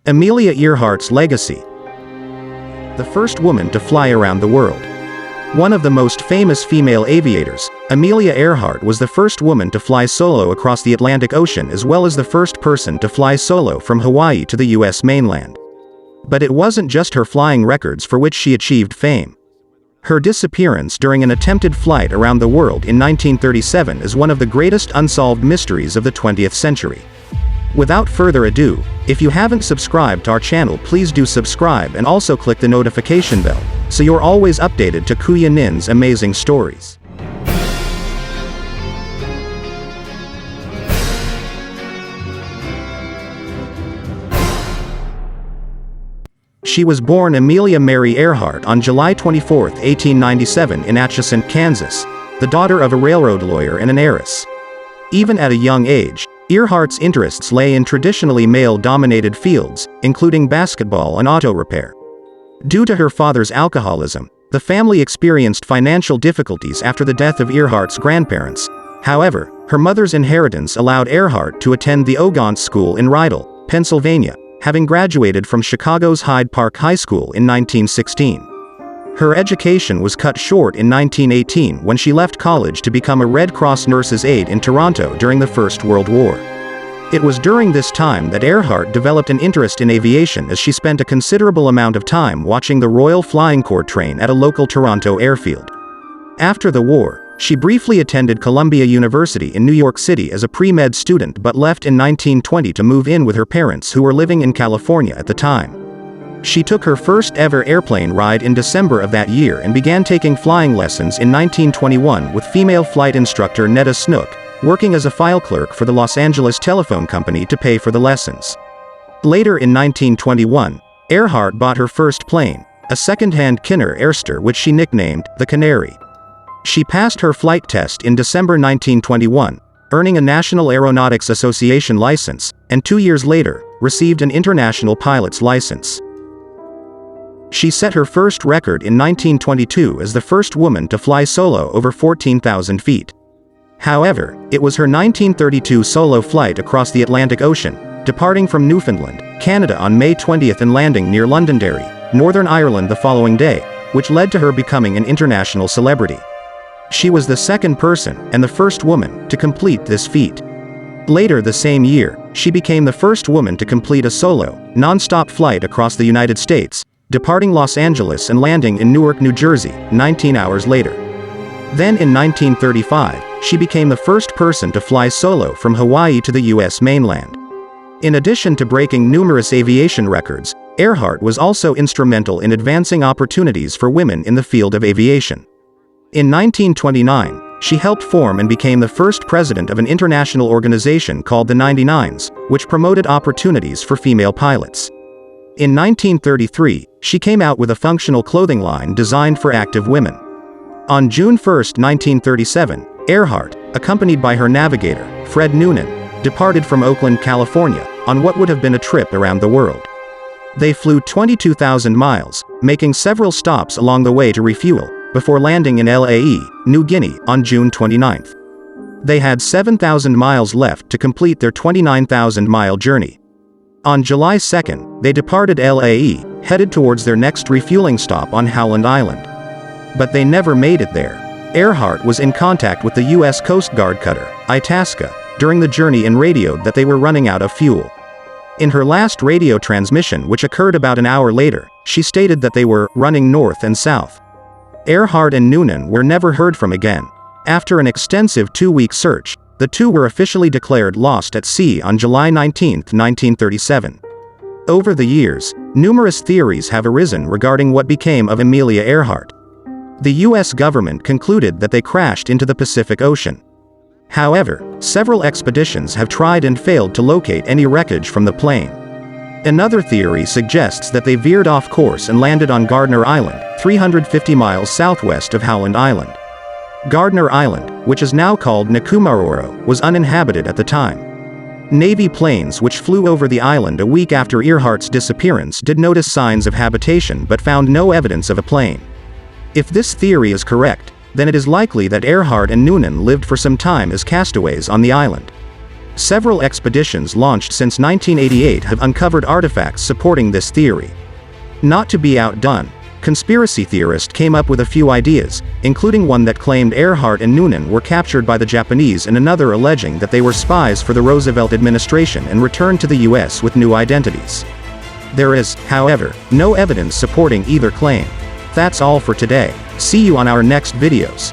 Amelia Earhart's legacy. The first woman to fly around the world. One of the most famous female aviators, Amelia Earhart was the first woman to fly solo across the Atlantic Ocean as well as the first person to fly solo from Hawaii to the US mainland. But it wasn't just her flying records for which she achieved fame. Her disappearance during an attempted flight around the world in 1937 is one of the greatest unsolved mysteries of the 20th century. Without further ado, if you haven't subscribed to our channel, please do subscribe and also click the notification bell, so you're always updated to Kuya Nin's amazing stories. She was born Amelia Mary Earhart on July 24, 1897 in Atchison, Kansas, the daughter of a railroad lawyer and an heiress. Even at a young age, Earhart's interests lay in traditionally male-dominated fields, including basketball and auto repair. Due to her father's alcoholism, the family experienced financial difficulties after the death of Earhart's grandparents. However, her mother's inheritance allowed Earhart to attend the Ogontz School in Rydell, Pennsylvania, having graduated from Chicago's Hyde Park High School in 1916. Her education was cut short in 1918 when she left college to become a Red Cross nurse's aide in Toronto during the First World War. It was during this time that Earhart developed an interest in aviation as she spent a considerable amount of time watching the Royal Flying Corps train at a local Toronto airfield. After the war, she briefly attended Columbia University in New York City as a pre-med student but left in 1920 to move in with her parents who were living in California at the time. She took her first ever airplane ride in December of that year and began taking flying lessons in 1921 with female flight instructor Netta Snook, working as a file clerk for the Los Angeles Telephone Company to pay for the lessons. Later in 1921, Earhart bought her first plane, a second-hand Kinner Airster which she nicknamed the Canary. She passed her flight test in December 1921, earning a National Aeronautics Association license, and 2 years later, received an International Pilot's license. She set her first record in 1922 as the first woman to fly solo over 14,000 feet. However, it was her 1932 solo flight across the Atlantic Ocean, departing from Newfoundland, Canada on May 20th and landing near Londonderry, Northern Ireland the following day, which led to her becoming an international celebrity. She was the second person, and the first woman, to complete this feat. Later the same year, she became the first woman to complete a solo, non-stop flight across the United States, departing Los Angeles and landing in Newark, New Jersey, 19 hours later. Then in 1935, she became the first person to fly solo from Hawaii to the US mainland. In addition to breaking numerous aviation records, Earhart was also instrumental in advancing opportunities for women in the field of aviation. In 1929, she helped form and became the first president of an international organization called the 99s, which promoted opportunities for female pilots. In 1933, she came out with a functional clothing line designed for active women. On June 1, 1937, Earhart, accompanied by her navigator, Fred Noonan, departed from Oakland, California, on what would have been a trip around the world. They flew 22,000 miles, making several stops along the way to refuel, before landing in Lae, New Guinea, on June 29. They had 7,000 miles left to complete their 29,000-mile journey. On July 2, they departed Lae, headed towards their next refueling stop on Howland Island. But they never made it there. Earhart was in contact with the U.S. Coast Guard cutter, Itasca, during the journey and radioed that they were running out of fuel. In her last radio transmission, which occurred about an hour later, she stated that they were running north and south. Earhart and Noonan were never heard from again. After an extensive 2-week search, the two were officially declared lost at sea on July 19, 1937. Over the years, numerous theories have arisen regarding what became of Amelia Earhart. The U.S. government concluded that they crashed into the Pacific Ocean. However, several expeditions have tried and failed to locate any wreckage from the plane. Another theory suggests that they veered off course and landed on Gardner Island, 350 miles southwest of Howland Island. Gardner Island, which is now called Nikumaroro, was uninhabited at the time. Navy planes which flew over the island a week after Earhart's disappearance did notice signs of habitation but found no evidence of a plane. If this theory is correct, then it is likely that Earhart and Noonan lived for some time as castaways on the island. Several expeditions launched since 1988 have uncovered artifacts supporting this theory. Not to be outdone, conspiracy theorists came up with a few ideas, including one that claimed Earhart and Noonan were captured by the Japanese and another alleging that they were spies for the Roosevelt administration and returned to the US with new identities. There is, however, no evidence supporting either claim. That's all for today. See you on our next videos.